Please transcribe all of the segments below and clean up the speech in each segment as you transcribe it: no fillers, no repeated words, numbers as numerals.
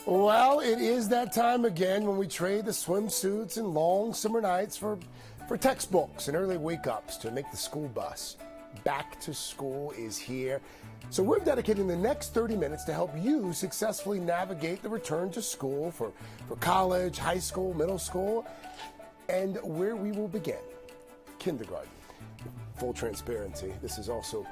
Well, it is that time again when we trade the swimsuits and long summer nights for textbooks and early wake-ups to make the school bus. Back to school is here. So we're dedicating the next 30 minutes to help you successfully navigate the return to school for college, high school, middle school, and where we will begin, kindergarten. Full transparency, this is also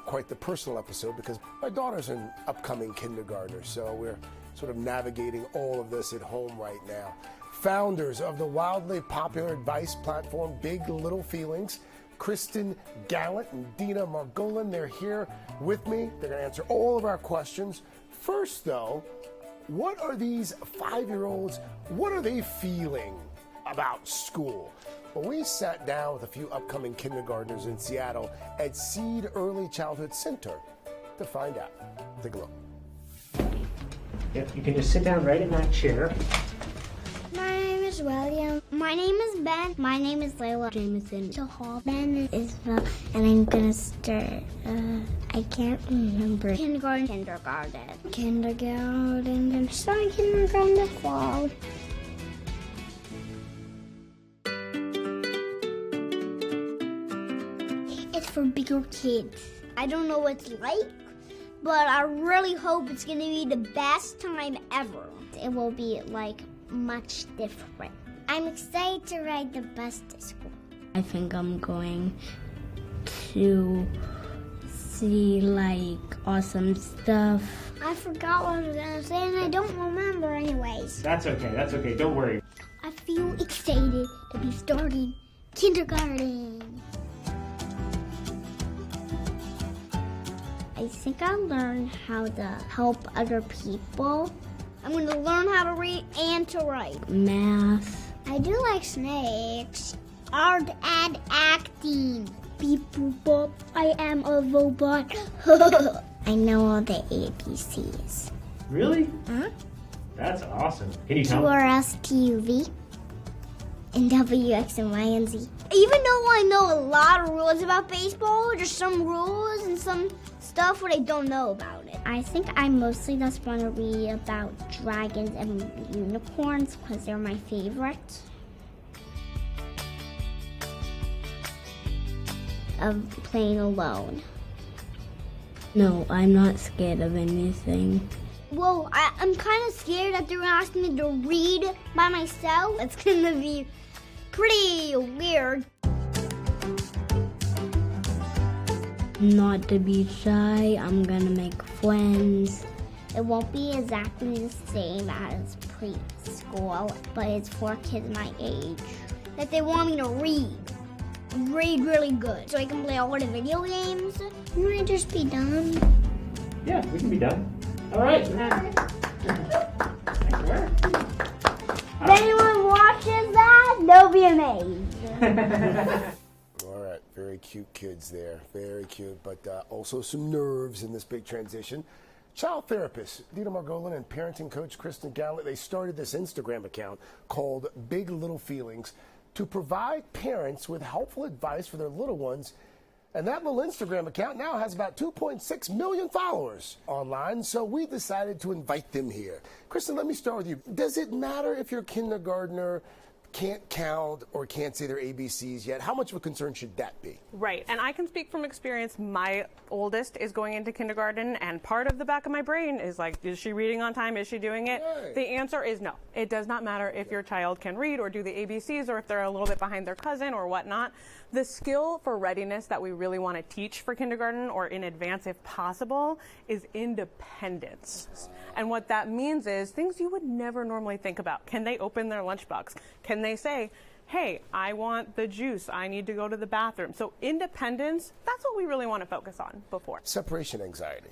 quite the personal episode because my daughter's an upcoming kindergartner, so we're sort of navigating all of this at home right now. Founders of the wildly popular advice platform Big Little Feelings, Kristen Gallant and Dina Margolin, they're here with me. They're going to answer all of our questions. First, though, what are these 5-year-olds, what are they feeling about school? Well, we sat down with a few upcoming kindergartners in Seattle at Seed Early Childhood Center to find out. Take a look. Yep, you can just sit down right in that chair. My name is William. My name is Ben. My name is Layla. Jameson. Hall. Ben is Isabel. And I'm gonna start, I can't remember. Kindergarten. Then starting kindergarten this fall. It's for bigger kids. I don't know what it's like, but I really hope it's gonna be the best time ever. It will be like much different. I'm excited to ride the bus to school. I think I'm going to see like awesome stuff. I forgot what I was gonna say and I don't remember anyways. That's okay, don't worry. I feel excited to be starting kindergarten. I think I'll learn how to help other people. I'm going to learn how to read and to write. Math. I do like snakes. Art and acting. Beep boop bop. I am a robot. I know all the ABCs. Really? Huh? That's awesome. Can you tell me? QRS, and W, X, and Y, and Z. Even though I know a lot of rules about baseball, there's some rules and some stuff what I don't know about it. I think I mostly just want to read about dragons and unicorns because they're my favorite. Of playing alone. No, I'm not scared of anything. Well, I'm kind of scared that they're going to ask me to read by myself. It's going to be pretty weird. Not to be shy, I'm gonna make friends. It won't be exactly the same as preschool, but it's for kids my age. That they want me to read really good, so I can play all the video games. Can I just be done? Yeah, we can be done. All right. Nice work. If anyone watches that, they'll be amazed. Very cute kids there, very cute, but also some nerves in this big transition. Child therapist Dina Margolin and parenting coach Kristen Gallant, they started this Instagram account called Big Little Feelings to provide parents with helpful advice for their little ones. And that little Instagram account now has about 2.6 million followers online, so we decided to invite them here. Kristen, let me start with you. Does it matter if you're a kindergartner can't count or can't say their ABCs yet? How much of a concern should that be? Right, and I can speak from experience. My oldest is going into kindergarten, and part of the back of my brain is like, is she reading on time? Is she doing it? Right. The answer is no. It does not matter if your child can read or do the ABCs or if they're a little bit behind their cousin or whatnot. The skill for readiness that we really want to teach for kindergarten or in advance if possible is independence. And what that means is things you would never normally think about. Can they open their lunchbox? Can they say, hey, I want the juice, I need to go to the bathroom? So independence, that's what we really want to focus on before. Separation anxiety.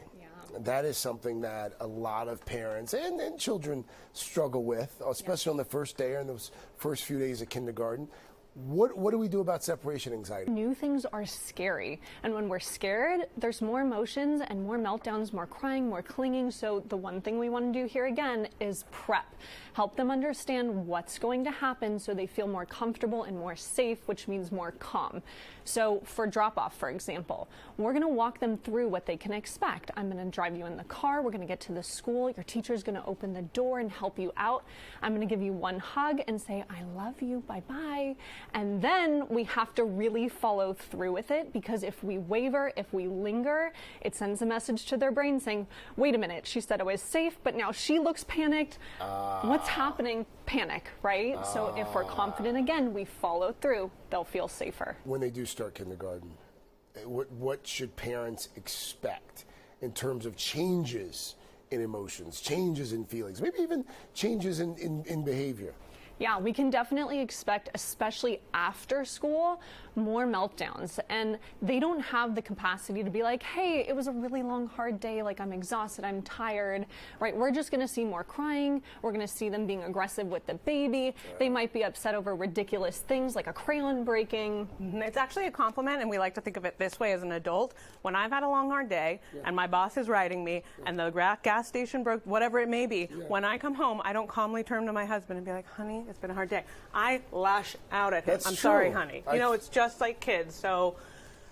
That is something that a lot of parents and children struggle with, especially on the first day or in those first few days of kindergarten. What do we do about separation anxiety? New things are scary, and when we're scared, there's more emotions and more meltdowns, more crying, more clinging. So the one thing we want to do here again is prep. Help them understand what's going to happen so they feel more comfortable and more safe, which means more calm. So for drop-off, for example, we're going to walk them through what they can expect. I'm going to drive you in the car. We're going to get to the school. Your teacher's going to open the door and help you out. I'm going to give you one hug and say, I love you, bye-bye. And then we have to really follow through with it, because if we waver, if we linger, it sends a message to their brain saying, wait a minute, she said I was safe, but now she looks panicked. What's happening? Panic, right? So if we're confident again, we follow through, they'll feel safer. When they do start kindergarten, what should parents expect in terms of changes in emotions, changes in feelings, maybe even changes in behavior? Yeah, we can definitely expect, especially after school, more meltdowns. And they don't have the capacity to be like, hey, it was a really long, hard day. Like, I'm exhausted, I'm tired, right? We're just going to see more crying. We're going to see them being aggressive with the baby. They might be upset over ridiculous things like a crayon breaking. It's actually a compliment, and we like to think of it this way as an adult. When I've had a long, hard day and my boss is riding me and the gas station broke, whatever it may be, when I come home, I don't calmly turn to my husband and be like, honey, it's been a hard day. I lash out at him. That's I'm true. sorry, honey. You know, it's just like kids. So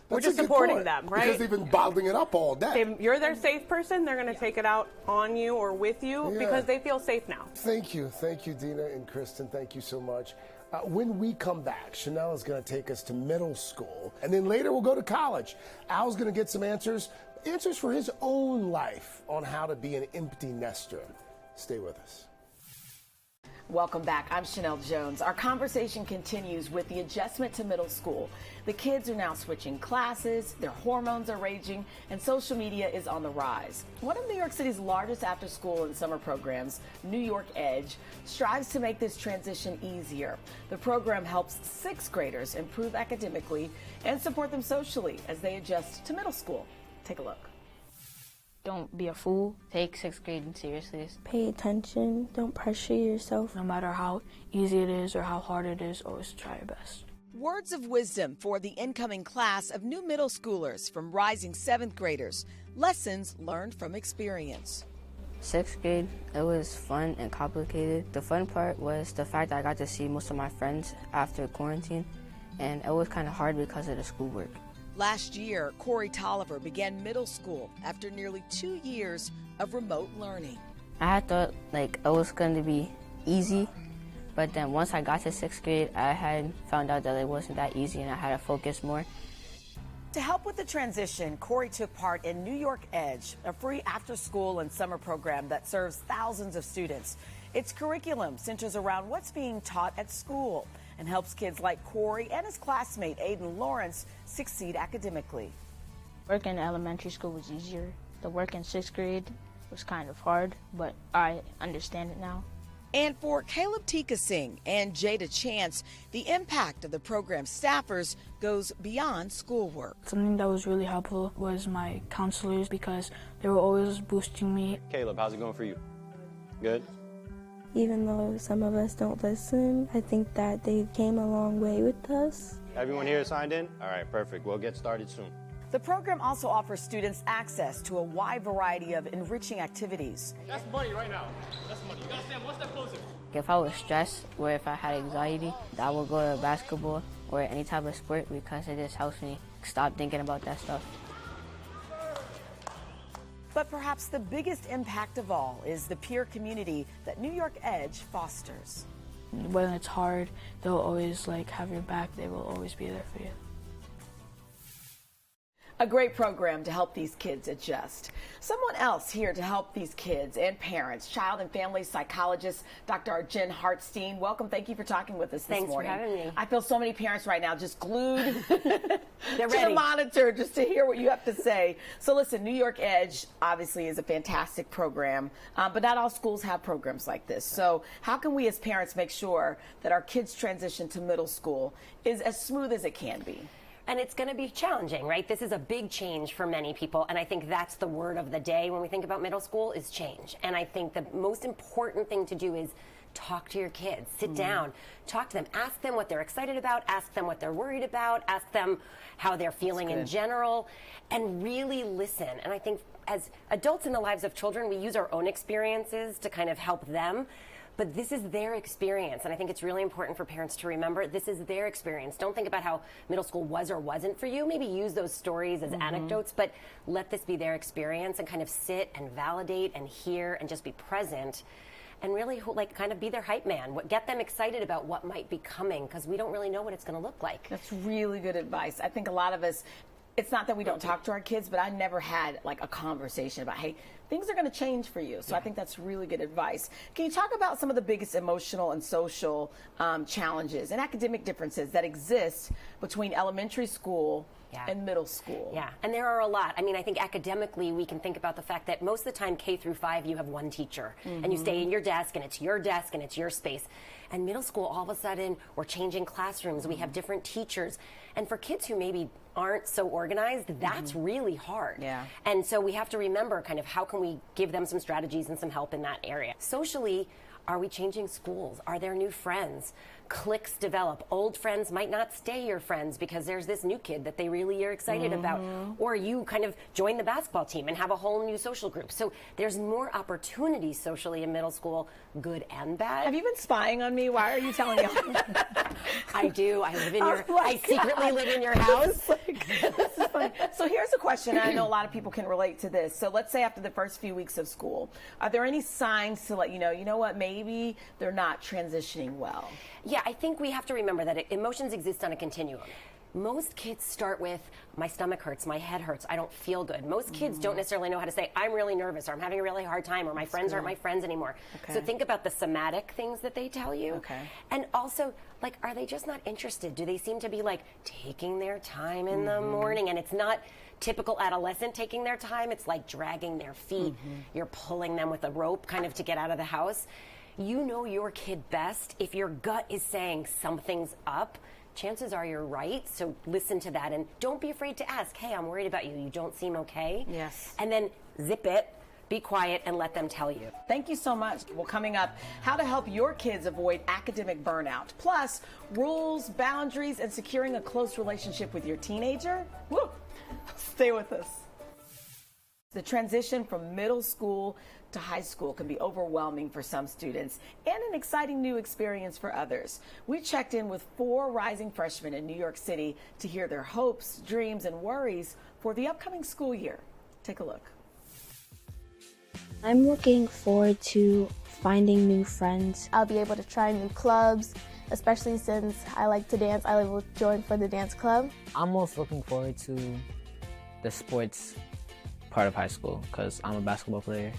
we're That's a just good supporting point, them, right? Because they've been bottling it up all day. You're their safe person. They're going to take it out on you or with you because they feel safe now. Thank you, Dina and Kristen. Thank you so much. When we come back, Sheinelle is going to take us to middle school, and then later we'll go to college. Al's going to get some answers for his own life on how to be an empty nester. Stay with us. Welcome back. I'm Sheinelle Jones. Our conversation continues with the adjustment to middle school. The kids are now switching classes, their hormones are raging, and social media is on the rise. One of New York City's largest after-school and summer programs, New York Edge, strives to make this transition easier. The program helps sixth graders improve academically and support them socially as they adjust to middle school. Take a look. Don't be a fool. Take sixth grade seriously. Pay attention. Don't pressure yourself. No matter how easy it is or how hard it is, always try your best. Words of wisdom for the incoming class of new middle schoolers from rising seventh graders. Lessons learned from experience. Sixth grade, it was fun and complicated. The fun part was the fact that I got to see most of my friends after quarantine, and it was kind of hard because of the schoolwork. Last year, Corey Tolliver began middle school after nearly 2 years of remote learning. I had thought it was going to be easy, but then once I got to sixth grade, I had found out that it wasn't that easy and I had to focus more. To help with the transition, Corey took part in New York Edge, a free after-school and summer program that serves thousands of students. Its curriculum centers around what's being taught at school and helps kids like Corey and his classmate Aiden Lawrence succeed academically. Work in elementary school was easier. The work in sixth grade was kind of hard, but I understand it now. And for Caleb Tikasing and Jada Chance, the impact of the program staffers goes beyond schoolwork. Something that was really helpful was my counselors, because they were always boosting me. Caleb, how's it going for you? Good? Even though some of us don't listen, I think that they came a long way with us. Everyone here is signed in? All right, perfect. We'll get started soon. The program also offers students access to a wide variety of enriching activities. That's money right now. That's money. You gotta stand one step closer. If I was stressed or if I had anxiety, I would go to basketball or any type of sport because it just helps me stop thinking about that stuff. But perhaps the biggest impact of all is the peer community that New York Edge fosters. When it's hard, they'll always have your back. They will always be there for you. A great program to help these kids adjust. Someone else here to help these kids and parents, child and family psychologist, Dr. Jen Hartstein. Welcome. Thank you for talking with us this morning. Thanks for having me. I feel so many parents right now just glued to the monitor just to hear what you have to say. So listen, New York Edge obviously is a fantastic program, but not all schools have programs like this. So how can we as parents make sure that our kids' transition to middle school is as smooth as it can be? And it's going to be challenging, right? This is a big change for many people, and I think that's the word of the day when we think about middle school is change. And I think the most important thing to do is talk to your kids, sit down, talk to them, ask them what they're excited about, ask them what they're worried about, ask them how they're feeling in general, and really listen. And I think as adults in the lives of children, we use our own experiences to kind of help them. But this is their experience, and I think it's really important for parents to remember this is their experience. Don't think about how middle school was or wasn't for you. Maybe use those stories as anecdotes, but let this be their experience and kind of sit and validate and hear and just be present and really like kind of be their hype man. Get them excited about what might be coming, because we don't really know what it's going to look like. That's really good advice. I think a lot of us, it's not that we don't talk to our kids, but I never had like a conversation about, hey, things are going to change for you. So I think that's really good advice. Can you talk about some of the biggest emotional and social challenges and academic differences that exist between elementary school and middle school? Yeah, and there are a lot. I mean, I think academically we can think about the fact that most of the time K through 5 you have one teacher and you stay in your desk and it's your desk and it's your space. And middle school, all of a sudden, we're changing classrooms. We have different teachers. And for kids who maybe aren't so organized, that's really hard. Yeah. And so we have to remember kind of how can we give them some strategies and some help in that area. Socially, are we changing schools? Are there new friends? Cliques develop. Old friends might not stay your friends because there's this new kid that they really are excited about. Or you kind of join the basketball team and have a whole new social group. So there's more opportunities socially in middle school, good and bad. Have you been spying on me? Why are you telling me? I do. I live in your. I secretly live in your house. This is funny. So here's a question. I know a lot of people can relate to this. So let's say after the first few weeks of school, are there any signs to let you know what, maybe they're not transitioning well? Yeah, I think we have to remember that emotions exist on a continuum. Most kids start with, my stomach hurts, my head hurts, I don't feel good. Most kids don't necessarily know how to say, I'm really nervous, or I'm having a really hard time, or my friends aren't my friends anymore. So think about the somatic things that they tell you. And also, like, are they just not interested? Do they seem to be, like, taking their time in the morning? And it's not typical adolescent taking their time. It's like dragging their feet. You're pulling them with a rope kind of to get out of the house. You know your kid best. If your gut is saying something's up, chances are you're right. So listen to that and don't be afraid to ask, hey, I'm worried about you. You don't seem okay. Yes. And then zip it, be quiet, and let them tell you. Thank you so much. Well, coming up, how to help your kids avoid academic burnout. Plus, rules, boundaries, and securing a close relationship with your teenager. Woo! Stay with us. The transition from middle school to high school can be overwhelming for some students and an exciting new experience for others. We checked in with 4 rising freshmen in New York City to hear their hopes, dreams, and worries for the upcoming school year. Take a look. I'm looking forward to finding new friends. I'll be able to try new clubs, especially since I like to dance. I will join for the dance club. I'm most looking forward to the sports part of high school because I'm a basketball player.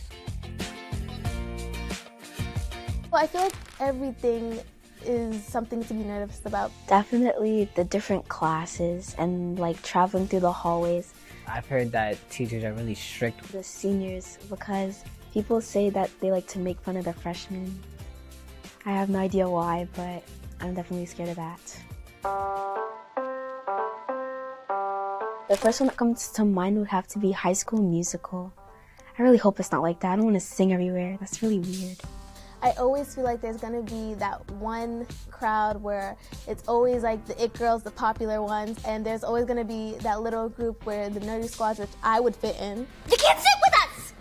Well, I feel like everything is something to be nervous about. Definitely the different classes and like traveling through the hallways. I've heard that teachers are really strict. The seniors, because people say that they like to make fun of the freshmen. I have no idea why, but I'm definitely scared of that. The first one that comes to mind would have to be High School Musical. I really hope it's not like that. I don't want to sing everywhere. That's really weird. I always feel like there's going to be that one crowd where it's always like the it girls, the popular ones, and there's always going to be that little group where the nerdy squads, which I would fit in. You can't sit with us!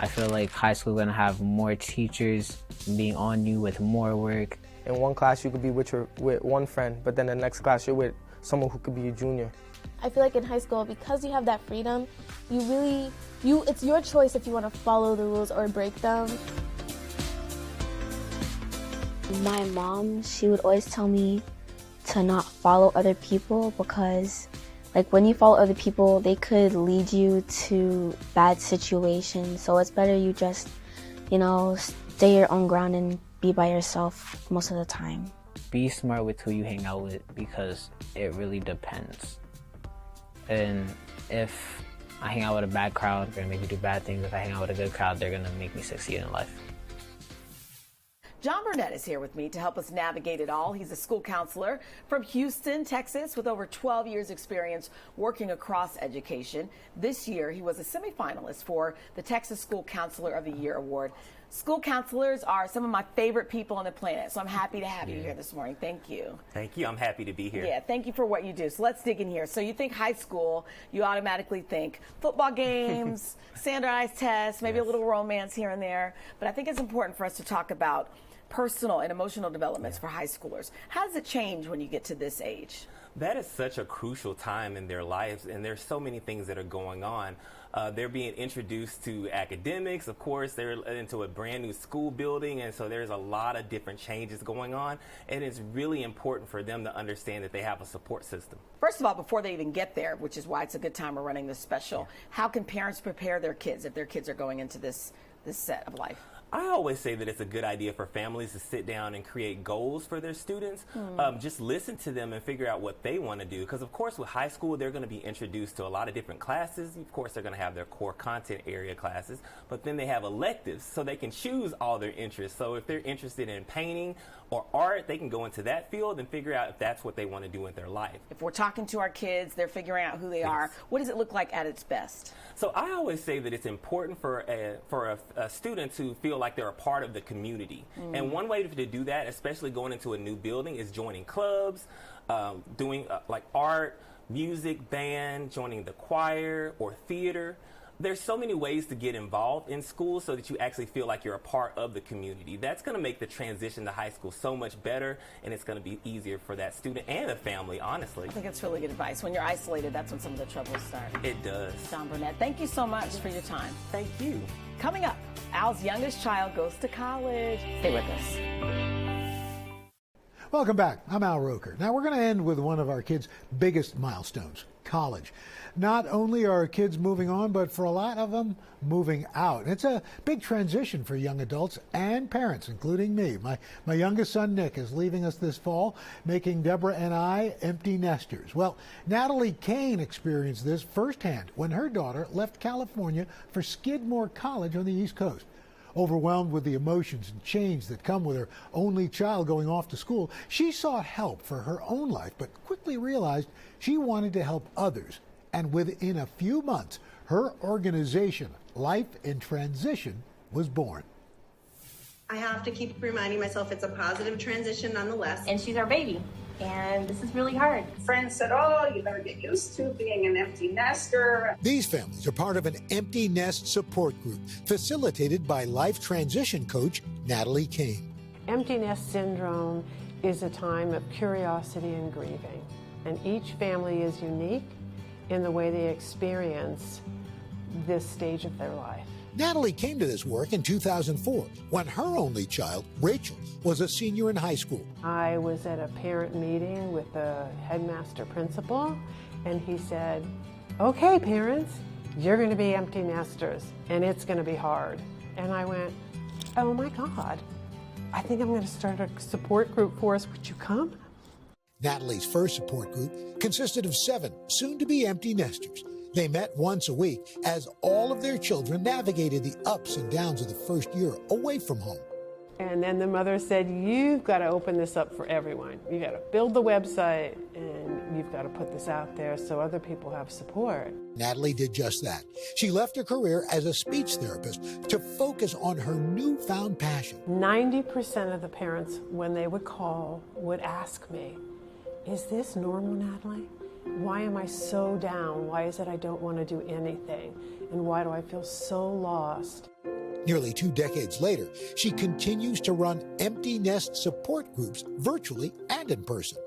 I feel like high school is going to have more teachers being on you with more work. In one class you could be with one friend, but then the next class you're with someone who could be a junior. I feel like in high school, because you have that freedom, it's your choice if you want to follow the rules or break them. My mom, she would always tell me to not follow other people because like when you follow other people, they could lead you to bad situations. So it's better you just, stay your own ground and be by yourself most of the time. Be smart with who you hang out with because it really depends. And if I hang out with a bad crowd, they're gonna make me do bad things. If I hang out with a good crowd, they're gonna make me succeed in life. John Burnett is here with me to help us navigate it all. He's a school counselor from Houston, Texas, with over 12 years experience working across education. This year, he was a semifinalist for the Texas School Counselor of the Year Award. School counselors are some of my favorite people on the planet, so I'm happy to have you here this morning. Thank you. Thank you. I'm happy to be here. Yeah, thank you for what you do. So let's dig in here. So you think high school, you automatically think football games, standardized tests, maybe a little romance here and there. But I think it's important for us to talk about personal and emotional developments for high schoolers. How does it change when you get to this age? That is such a crucial time in their lives, and there's so many things that are going on. They're being introduced to academics. Of course, they're into a brand new school building, and so there's a lot of different changes going on, and it's really important for them to understand that they have a support system. First of all, before they even get there, which is why it's a good time we're running this special, how can parents prepare their kids if their kids are going into this set of life? I always say that it's a good idea for families to sit down and create goals for their students. Just listen to them and figure out what they want to do. Because, of course, with high school, they're going to be introduced to a lot of different classes. Of course, they're going to have their core content area classes. But then they have electives, so they can choose all their interests. So if they're interested in painting or art, they can go into that field and figure out if that's what they want to do with their life. If we're talking to our kids, they're figuring out who they are. What does it look like at its best? So I always say that it's important for a student to feel like they're a part of the community. And one way to do that, especially going into a new building, is joining clubs, doing like art, music, band, joining the choir or theater. There's so many ways to get involved in school so that you actually feel like you're a part of the community. That's going to make the transition to high school so much better, and it's going to be easier for that student and the family, honestly. I think it's really good advice. When you're isolated, that's when some of the troubles start. It does. John Burnett, thank you so much for your time. Thank you. Coming up, Al's youngest child goes to college. Stay with us. Welcome back. I'm Al Roker. Now we're going to end with one of our kids' biggest milestones, college. Not only are kids moving on, but for a lot of them, moving out. It's a big transition for young adults and parents, including me. My youngest son, Nick, is leaving us this fall, making Deborah and I empty nesters. Well, Natalie Kane experienced this firsthand when her daughter left California for Skidmore College on the East Coast. Overwhelmed with the emotions and change that come with her only child going off to school, she sought help for her own life, but quickly realized she wanted to help others. And within a few months, her organization, Life in Transition, was born. I have to keep reminding myself it's a positive transition nonetheless. And she's our baby, and this is really hard. Friends said, oh, you better get used to being an empty nester. These families are part of an empty nest support group facilitated by life transition coach Natalie Kane. Empty nest syndrome is a time of curiosity and grieving, and each family is unique in the way they experience this stage of their life. Natalie came to this work in 2004 when her only child, Rachel, was a senior in high school. I was at a parent meeting with the headmaster principal, and he said, okay, parents, you're going to be empty nesters, and it's going to be hard. And I went, oh my God, I think I'm going to start a support group for us. Would you come? Natalie's first support group consisted of 7 soon-to-be empty nesters. They met once a week as all of their children navigated the ups and downs of the first year away from home. And then the mother said, you've got to open this up for everyone. You've got to build the website, and you've got to put this out there so other people have support. Natalie did just that. She left her career as a speech therapist to focus on her newfound passion. 90% of the parents, when they would call, would ask me, is this normal, Natalie? Why am I so down? Why is it I don't want to do anything? And why do I feel so lost? Nearly 2 decades later, she continues to run empty nest support groups virtually and in person.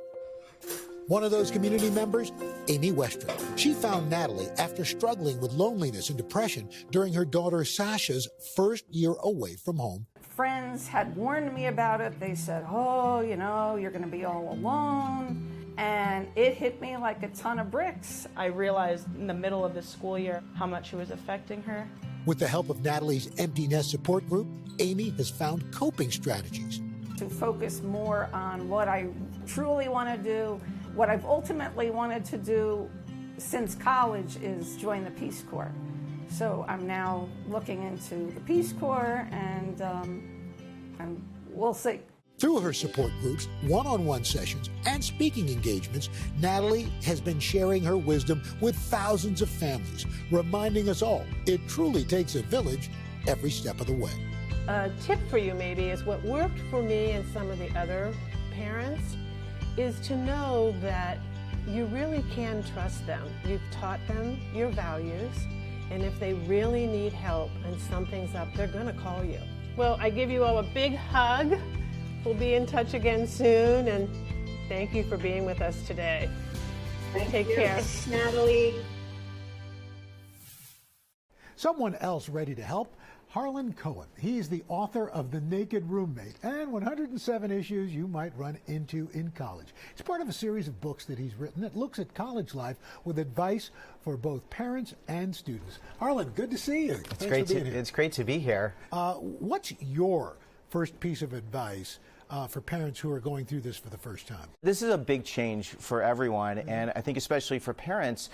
One of those community members, Amy Westrom. She found Natalie after struggling with loneliness and depression during her daughter Sasha's first year away from home. Friends had warned me about it. They said, oh, you know, you're going to be all alone. And it hit me like a ton of bricks. I realized in the middle of the school year how much it was affecting her. With the help of Natalie's empty nest support group, Amy has found coping strategies. To focus more on what I truly want to do, what I've ultimately wanted to do since college is join the Peace Corps. So I'm now looking into the Peace Corps, and I'm we'll see. Through her support groups, one-on-one sessions, and speaking engagements, Natalie has been sharing her wisdom with thousands of families, reminding us all it truly takes a village every step of the way. A tip for you maybe is what worked for me and some of the other parents is to know that you really can trust them. You've taught them your values, and if they really need help and something's up, they're going to call you. Well, I give you all a big hug. We'll be in touch again soon, and thank you for being with us today. Take care. Thanks, Natalie. Someone else ready to help, Harlan Cohen. He's the author of The Naked Roommate and 107 Issues You Might Run Into in College. It's part of a series of books that he's written that looks at college life with advice for both parents and students. Harlan, good to see you. It's great to be here. What's your first piece of advice for parents who are going through this for the first time? This is a big change for everyone, and I think especially for parents.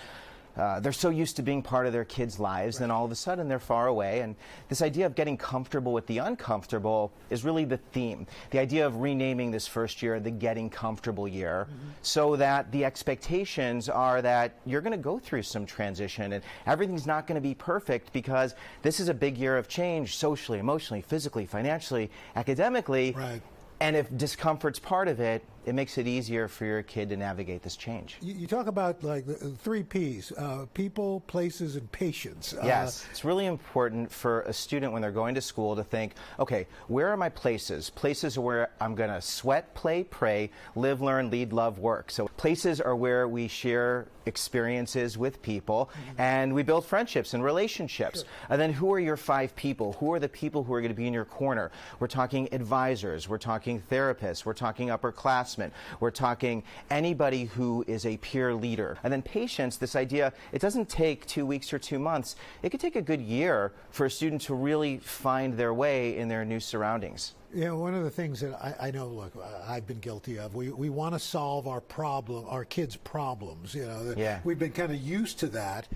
They're so used to being part of their kids' lives, then all of a sudden they're far away. And this idea of getting comfortable with the uncomfortable is really the theme. The idea of renaming this first year the Getting Comfortable year, so that the expectations are that you're going to go through some transition and everything's not going to be perfect, because this is a big year of change socially, emotionally, physically, financially, academically. Right. And if discomfort's part of it, it makes it easier for your kid to navigate this change. You talk about like the 3 Ps, people, places, and patience. Yes, it's really important for a student when they're going to school to think, okay, where are my places? Places are where I'm going to sweat, play, pray, live, learn, lead, love, work. So places are where we share experiences with people and we build friendships and relationships. Sure. And then who are your 5 people? Who are the people who are going to be in your corner? We're talking advisors, we're talking therapists, we're talking upperclassmen. We're talking anybody who is a peer leader. And then patience, this idea, it doesn't take 2 weeks or 2 months. It could take a good year for a student to really find their way in their new surroundings. You know, one of the things that I know, look, I've been guilty of, we want to solve our kids' problems. You know, yeah. We've been kind of used to that.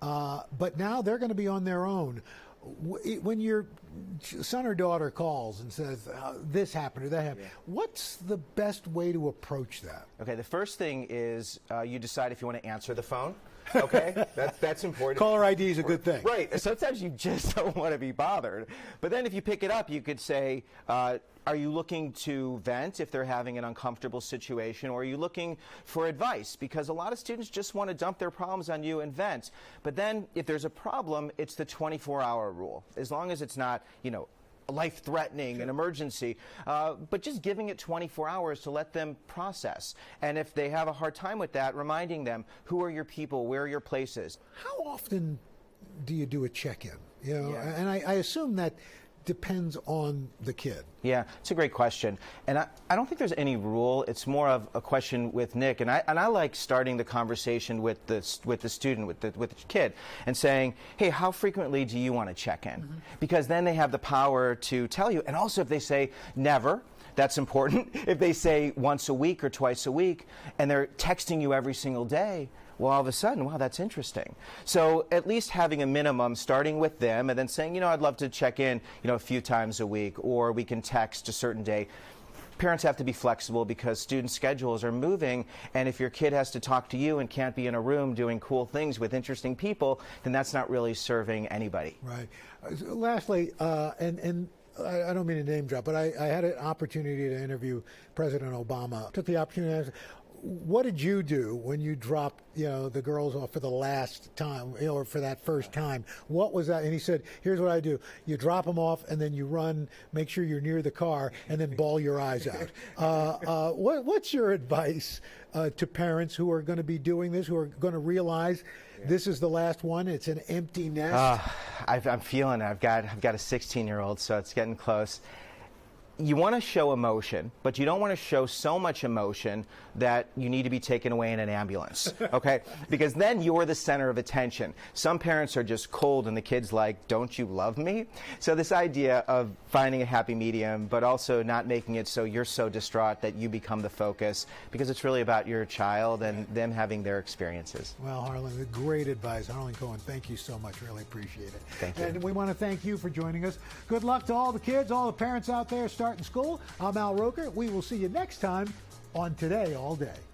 But now they're going to be on their own. When your son or daughter calls and says, this happened or that happened, what's the best way to approach that? Okay, the first thing is you decide if you want to answer the phone. Okay, that's important. Caller ID is a good thing. Right. Sometimes you just don't want to be bothered. But then if you pick it up, you could say, are you looking to vent if they're having an uncomfortable situation, or are you looking for advice? Because a lot of students just want to dump their problems on you and vent. But then if there's a problem, it's the 24-hour rule. As long as it's not, life-threatening, an emergency, but just giving it 24 hours to let them process. And if they have a hard time with that, reminding them, who are your people, where are your places? How often do you do a check-in? And I assume that depends on the kid. Yeah, it's a great question. And I don't think there's any rule. It's more of a question with Nick. And I like starting the conversation with the student, with the kid, and saying, hey, how frequently do you want to check in? Because then they have the power to tell you. And also if they say never, that's important. If they say once a week or twice a week, and they're texting you every single day, well, all of a sudden, wow, that's interesting. So at least having a minimum, starting with them, and then saying, I'd love to check in, a few times a week, or we can text a certain day. Parents have to be flexible because student schedules are moving, and if your kid has to talk to you and can't be in a room doing cool things with interesting people, then that's not really serving anybody. Right. Lastly, and I don't mean to name drop, but I had an opportunity to interview President Obama. Took the opportunity to ask, what did you do when you dropped, the girls off for the last time, or for that first time? What was that? And he said, here's what I do. You drop them off, and then you run, make sure you're near the car, and then bawl your eyes out. What's your advice to parents who are going to be doing this, who are going to realize this is the last one, it's an empty nest? I'm feeling it. I've got a 16-year-old, so it's getting close. You want to show emotion, but you don't want to show so much emotion that you need to be taken away in an ambulance, okay? Because then you're the center of attention. Some parents are just cold and the kid's like, don't you love me? So this idea of finding a happy medium, but also not making it so you're so distraught that you become the focus, because it's really about your child and them having their experiences. Well, Harlan, great advice. Harlan Cohen, thank you so much. Really appreciate it. Thank you. And we want to thank you for joining us. Good luck to all the kids, all the parents out there. Start starting school. I'm Al Roker. We will see you next time on Today All Day.